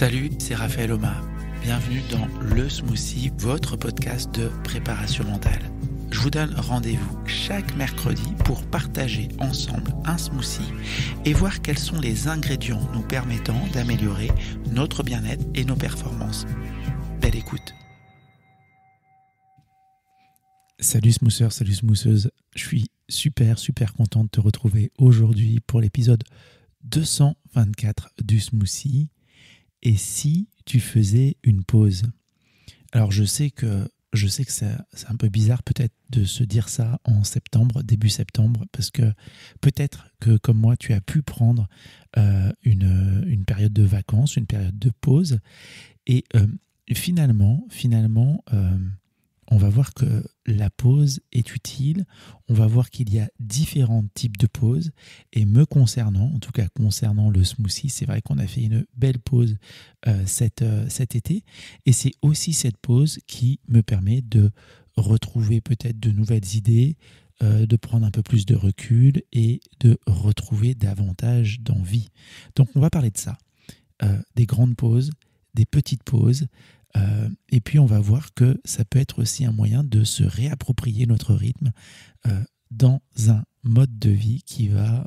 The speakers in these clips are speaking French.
Salut, c'est Raphaël Oma. Bienvenue dans Le Smoothie, votre podcast de préparation mentale. Je vous donne rendez-vous chaque mercredi pour partager ensemble un smoothie et voir quels sont les ingrédients nous permettant d'améliorer notre bien-être et nos performances. Belle écoute. Salut smoothers, salut smootheuses. Je suis super content de te retrouver aujourd'hui pour l'épisode 224 du smoothie. Et si tu faisais une pause? Alors je sais que c'est un peu bizarre peut-être de se dire ça en septembre, début septembre, parce que peut-être que comme moi tu as pu prendre une période de vacances, une période de pause, et finalement, on va voir que la pause est utile, on va voir qu'il y a différents types de pauses, et me concernant, en tout cas concernant le smoothie, c'est vrai qu'on a fait une belle pause cet été, et c'est aussi cette pause qui me permet de retrouver peut-être de nouvelles idées, de prendre un peu plus de recul et de retrouver davantage d'envie. Donc on va parler de ça, des grandes pauses, des petites pauses, et puis on va voir que ça peut être aussi un moyen de se réapproprier notre rythme dans un mode de vie qui va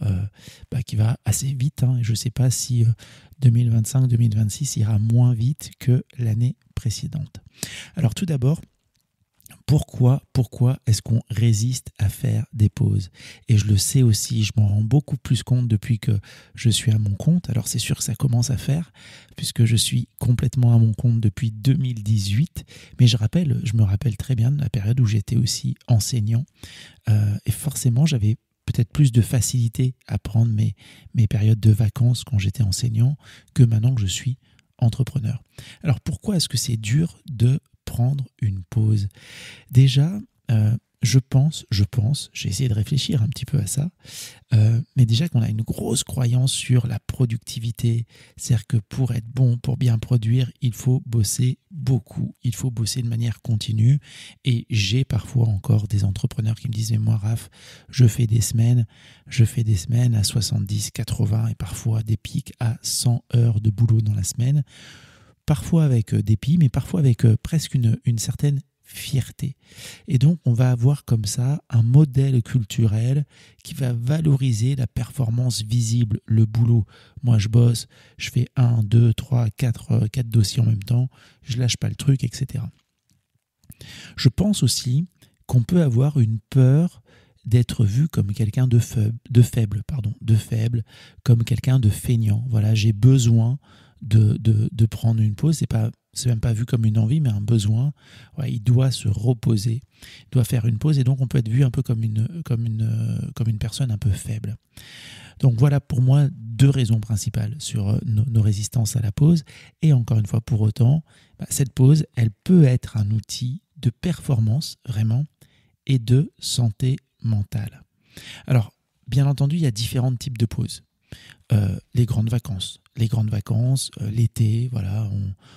assez vite, hein. Je ne sais pas si 2025-2026 ira moins vite que l'année précédente. Alors tout d'abord, pourquoi est-ce qu'on résiste à faire des pauses? Et je le sais aussi, je m'en rends beaucoup plus compte depuis que je suis à mon compte. Alors c'est sûr que ça commence à faire, puisque je suis complètement à mon compte depuis 2018. Mais je me rappelle très bien de la période où j'étais aussi enseignant. Et forcément, j'avais peut-être plus de facilité à prendre mes périodes de vacances quand j'étais enseignant que maintenant que je suis entrepreneur. Alors pourquoi est-ce que c'est dur de prendre une pause? Déjà, je pense, j'ai essayé de réfléchir un petit peu à ça, mais déjà qu'on a une grosse croyance sur la productivité, c'est-à-dire que pour être bon, pour bien produire, il faut bosser beaucoup, il faut bosser de manière continue, et j'ai parfois encore des entrepreneurs qui me disent « mais moi Raph, je fais des semaines à 70, 80 et parfois des pics à 100 heures de boulot dans la semaine », parfois avec dépit, mais parfois avec presque une certaine fierté. Et donc, on va avoir comme ça un modèle culturel qui va valoriser la performance visible, le boulot. Moi, je bosse, je fais 1, 2, 3, 4 dossiers en même temps, je lâche pas le truc, etc. Je pense aussi qu'on peut avoir une peur d'être vu comme quelqu'un de faible, comme quelqu'un de feignant. Voilà, j'ai besoin de prendre une pause. C'est même pas vu comme une envie, mais un besoin. Ouais, il doit se reposer, il doit faire une pause, et donc on peut être vu un peu comme une personne un peu faible. Donc voilà pour moi 2 raisons principales sur nos résistances à la pause. Et encore une fois, pour autant, cette pause, elle peut être un outil de performance vraiment et de santé mentale. Alors, bien entendu, il y a différents types de pauses. Les grandes vacances, l'été, voilà,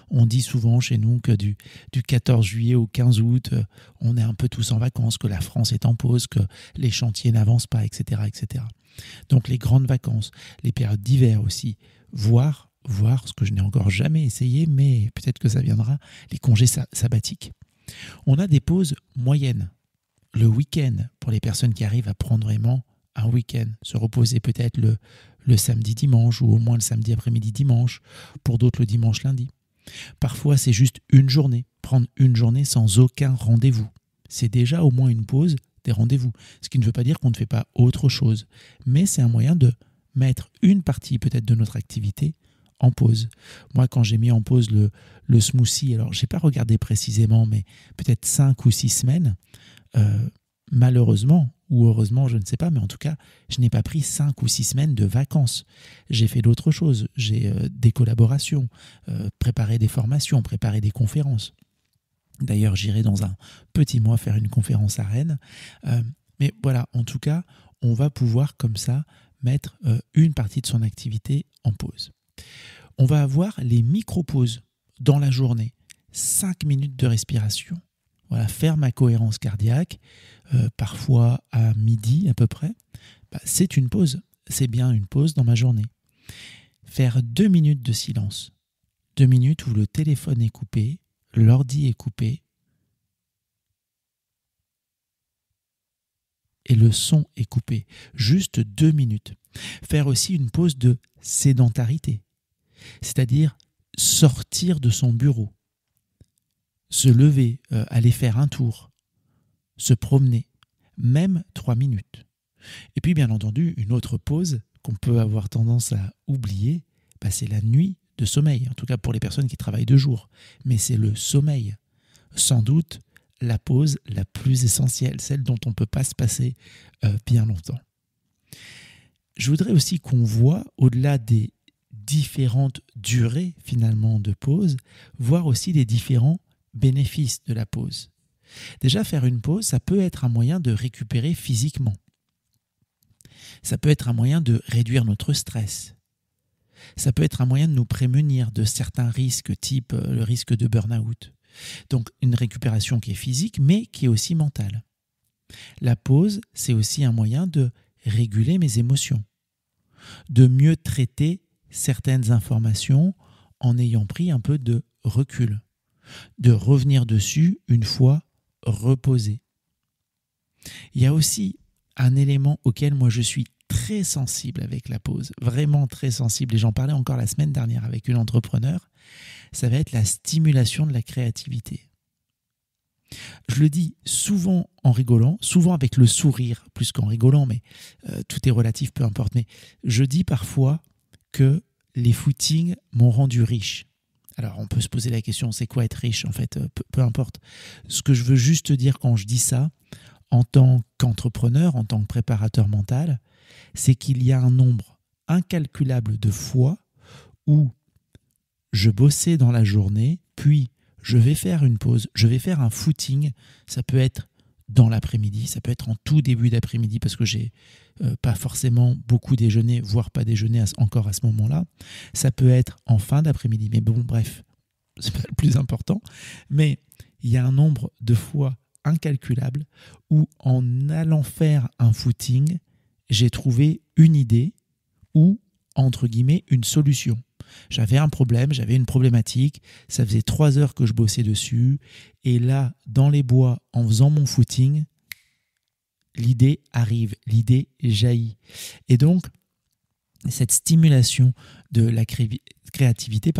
on dit souvent chez nous que du 14 juillet au 15 août, on est un peu tous en vacances, que la France est en pause, que les chantiers n'avancent pas, etc., etc. Donc les grandes vacances, les périodes d'hiver aussi, voire ce que je n'ai encore jamais essayé, mais peut-être que ça viendra, les congés sabbatiques. On a des pauses moyennes, le week-end, pour les personnes qui arrivent à prendre vraiment un week-end, se reposer peut-être le samedi dimanche, ou au moins le samedi après-midi dimanche, pour d'autres le dimanche lundi. Parfois c'est juste une journée, prendre une journée sans aucun rendez-vous. C'est déjà au moins une pause des rendez-vous, ce qui ne veut pas dire qu'on ne fait pas autre chose, mais c'est un moyen de mettre une partie peut-être de notre activité en pause. Moi, quand j'ai mis en pause le smoothie, alors j'ai pas regardé précisément, mais peut-être 5 ou 6 semaines, malheureusement, ou heureusement, je ne sais pas, mais en tout cas, je n'ai pas pris 5 ou 6 semaines de vacances. J'ai fait d'autres choses, j'ai des collaborations, préparé des formations, préparé des conférences. D'ailleurs, j'irai dans un petit mois faire une conférence à Rennes. Mais voilà, en tout cas, on va pouvoir comme ça mettre une partie de son activité en pause. On va avoir les micro-pauses dans la journée, 5 minutes de respiration. Voilà, faire ma cohérence cardiaque, parfois à midi à peu près, c'est une pause. C'est bien une pause dans ma journée. Faire 2 minutes de silence. 2 minutes où le téléphone est coupé, l'ordi est coupé et le son est coupé. Juste 2 minutes. Faire aussi une pause de sédentarité, c'est-à-dire sortir de son bureau, se lever, aller faire un tour, se promener, même 3 minutes. Et puis bien entendu, une autre pause qu'on peut avoir tendance à oublier, c'est la nuit de sommeil, en tout cas pour les personnes qui travaillent de jour. Mais c'est le sommeil, sans doute la pause la plus essentielle, celle dont on ne peut pas se passer bien longtemps. Je voudrais aussi qu'on voit, au-delà des différentes durées finalement de pause, voir aussi les différents bénéfices de la pause. Déjà, faire une pause, ça peut être un moyen de récupérer physiquement. Ça peut être un moyen de réduire notre stress. Ça peut être un moyen de nous prémunir de certains risques, type le risque de burn-out. Donc une récupération qui est physique, mais qui est aussi mentale. La pause, c'est aussi un moyen de réguler mes émotions, de mieux traiter certaines informations en ayant pris un peu de recul, de revenir dessus une fois reposé. Il y a aussi un élément auquel moi je suis très sensible avec la pause, vraiment très sensible, et j'en parlais encore la semaine dernière avec une entrepreneur, ça va être la stimulation de la créativité. Je le dis souvent en rigolant, souvent avec le sourire plus qu'en rigolant, mais tout est relatif, peu importe, mais je dis parfois que les footings m'ont rendu riche. Alors on peut se poser la question, c'est quoi être riche en fait, peu importe. Ce que je veux juste dire quand je dis ça, en tant qu'entrepreneur, en tant que préparateur mental, c'est qu'il y a un nombre incalculable de fois où je bossais dans la journée, puis je vais faire une pause, je vais faire un footing, ça peut être dans l'après-midi, ça peut être en tout début d'après-midi parce que j'ai pas forcément beaucoup déjeuné, voire pas déjeuné encore à ce moment-là, ça peut être en fin d'après-midi, mais bon bref, c'est pas le plus important, mais il y a un nombre de fois incalculable où en allant faire un footing, j'ai trouvé une idée ou, entre guillemets, une solution. J'avais un problème, j'avais une problématique, ça faisait 3 heures que je bossais dessus, et là, dans les bois, en faisant mon footing, l'idée arrive, l'idée jaillit. Et donc, cette stimulation de la créativité,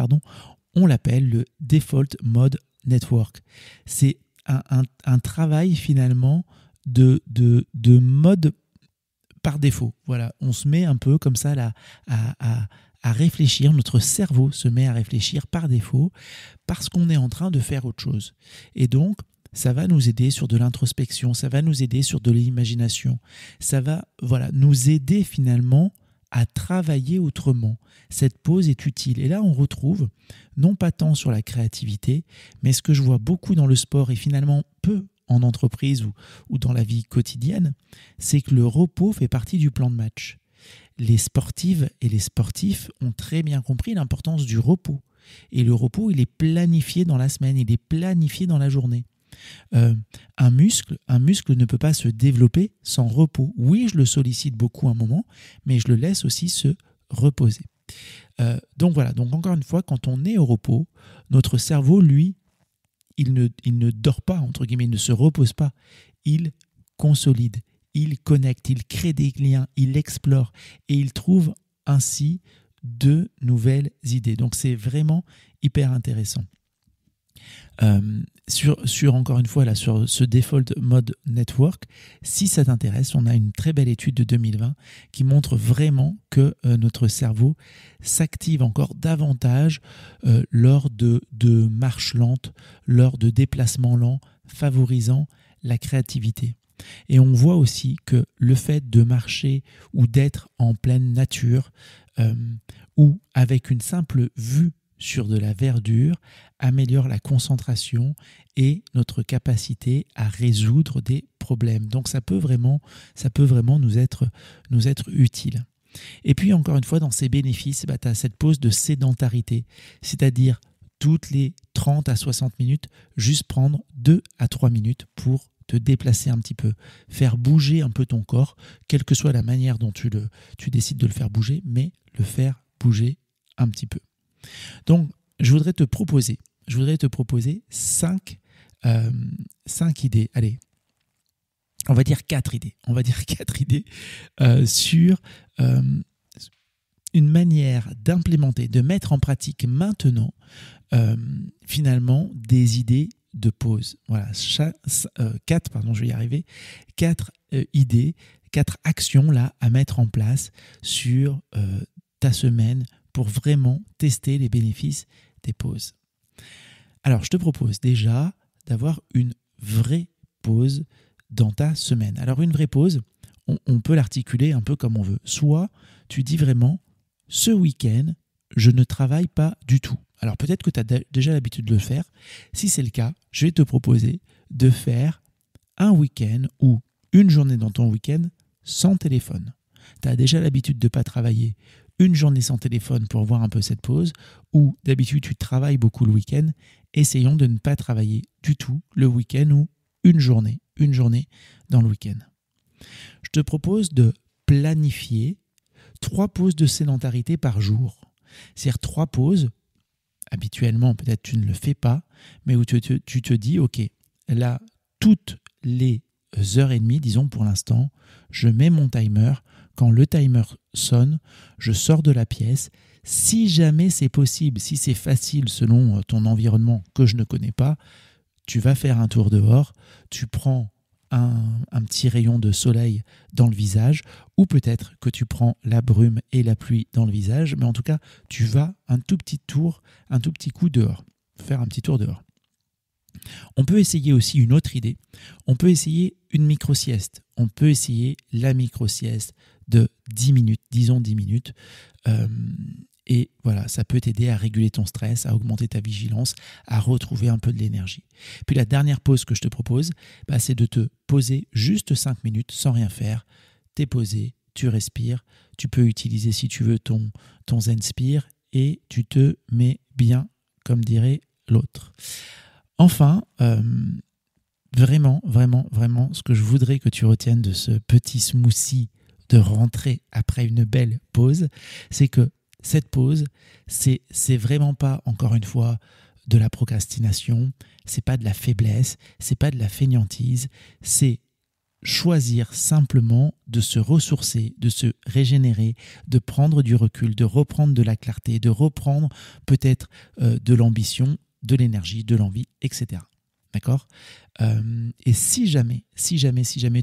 on l'appelle le Default Mode Network. C'est un travail finalement de mode par défaut. Voilà, on se met un peu comme ça là, à réfléchir, notre cerveau se met à réfléchir par défaut parce qu'on est en train de faire autre chose. Et donc, ça va nous aider sur de l'introspection, ça va nous aider sur de l'imagination, ça va nous aider finalement à travailler autrement. Cette pause est utile. Et là, on retrouve, non pas tant sur la créativité, mais ce que je vois beaucoup dans le sport et finalement peu en entreprise ou dans la vie quotidienne, c'est que le repos fait partie du plan de match. Les sportives et les sportifs ont très bien compris l'importance du repos. Et le repos, il est planifié dans la semaine, il est planifié dans la journée. Un muscle ne peut pas se développer sans repos. Oui, je le sollicite beaucoup un moment, mais je le laisse aussi se reposer. Donc voilà, donc encore une fois, quand on est au repos, notre cerveau, lui, il ne dort pas, entre guillemets, il ne se repose pas. Il consolide, il connecte, il crée des liens, il explore et il trouve ainsi de nouvelles idées. Donc c'est vraiment hyper intéressant. Encore une fois, sur ce Default Mode Network, si ça t'intéresse, on a une très belle étude de 2020 qui montre vraiment que notre cerveau s'active encore davantage lors de marches lentes, lors de déplacements lents, favorisant la créativité. Et on voit aussi que le fait de marcher ou d'être en pleine nature ou avec une simple vue sur de la verdure améliore la concentration et notre capacité à résoudre des problèmes. Donc ça peut vraiment nous être utile. Et puis encore une fois, dans ces bénéfices, tu as cette pause de sédentarité, c'est-à-dire toutes les 30 à 60 minutes, juste prendre 2 à 3 minutes pour te déplacer un petit peu, faire bouger un peu ton corps, quelle que soit la manière dont tu décides de le faire bouger, mais le faire bouger un petit peu. Donc, je voudrais te proposer 5 idées. Allez, on va dire 4 idées. Sur une manière d'implémenter, de mettre en pratique maintenant, finalement, des idées de pause. Voilà, 4 idées, 4 actions là à mettre en place sur ta semaine pour vraiment tester les bénéfices des pauses. Alors, je te propose déjà d'avoir une vraie pause dans ta semaine. Alors, une vraie pause, on peut l'articuler un peu comme on veut. Soit tu dis vraiment, ce week-end, je ne travaille pas du tout. Alors, peut-être que tu as déjà l'habitude de le faire. Si c'est le cas, je vais te proposer de faire un week-end ou une journée dans ton week-end sans téléphone. Tu as déjà l'habitude de ne pas travailler une journée sans téléphone pour voir un peu cette pause, ou d'habitude tu travailles beaucoup le week-end. Essayons de ne pas travailler du tout le week-end ou une journée dans le week-end. Je te propose de planifier 3 pauses de sédentarité par jour. C'est-à-dire 3 pauses, habituellement peut-être tu ne le fais pas, mais où tu te dis, ok, là, toutes les heures et demie, disons pour l'instant, je mets mon timer. Quand le timer sonne, je sors de la pièce. Si jamais c'est possible, si c'est facile selon ton environnement que je ne connais pas, tu vas faire un tour dehors, tu prends un petit rayon de soleil dans le visage, ou peut-être que tu prends la brume et la pluie dans le visage, mais en tout cas, tu vas un tout petit coup dehors, faire un petit tour dehors. On peut essayer aussi une autre idée, on peut essayer une micro-sieste, on peut essayer la micro-sieste de 10 minutes, disons 10 minutes, et voilà, ça peut t'aider à réguler ton stress, à augmenter ta vigilance, à retrouver un peu de l'énergie. Puis la dernière pause que je te propose, c'est de te poser juste 5 minutes sans rien faire. Tu es posé, tu respires, tu peux utiliser si tu veux ton Zenspire et tu te mets bien, comme dirait l'autre. Enfin, vraiment, ce que je voudrais que tu retiennes de ce petit smoothie de rentrée après une belle pause, c'est que cette pause, c'est vraiment pas, encore une fois, de la procrastination, c'est pas de la faiblesse, c'est pas de la fainéantise, c'est choisir simplement de se ressourcer, de se régénérer, de prendre du recul, de reprendre de la clarté, de reprendre peut-être de l'ambition, de l'énergie, de l'envie, etc. D'accord ? Et si jamais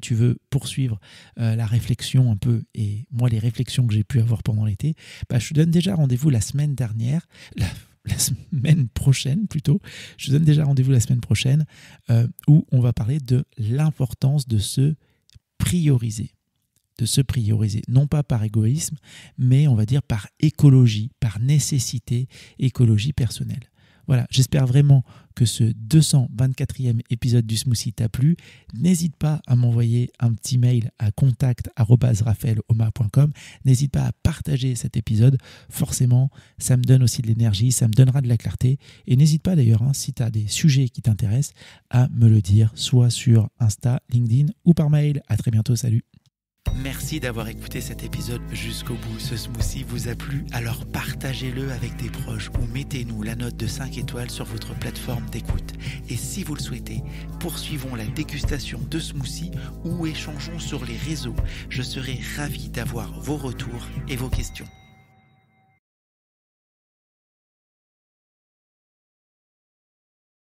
tu veux poursuivre la réflexion un peu, et moi les réflexions que j'ai pu avoir pendant l'été, je te donne déjà rendez-vous la semaine prochaine où on va parler de l'importance de se prioriser. Non pas par égoïsme, mais on va dire par écologie, par nécessité, écologie personnelle. Voilà, j'espère vraiment que ce 224e épisode du Smoothie t'a plu. N'hésite pas à m'envoyer un petit mail à contact@raphaeloma.com. N'hésite pas à partager cet épisode. Forcément, ça me donne aussi de l'énergie, ça me donnera de la clarté. Et n'hésite pas d'ailleurs, si tu as des sujets qui t'intéressent, à me le dire, soit sur Insta, LinkedIn ou par mail. À très bientôt, salut. Merci d'avoir écouté cet épisode jusqu'au bout. Ce smoothie vous a plu? Alors partagez-le avec des proches ou mettez-nous la note de 5 étoiles sur votre plateforme d'écoute. Et si vous le souhaitez, poursuivons la dégustation de smoothie ou échangeons sur les réseaux. Je serai ravi d'avoir vos retours et vos questions.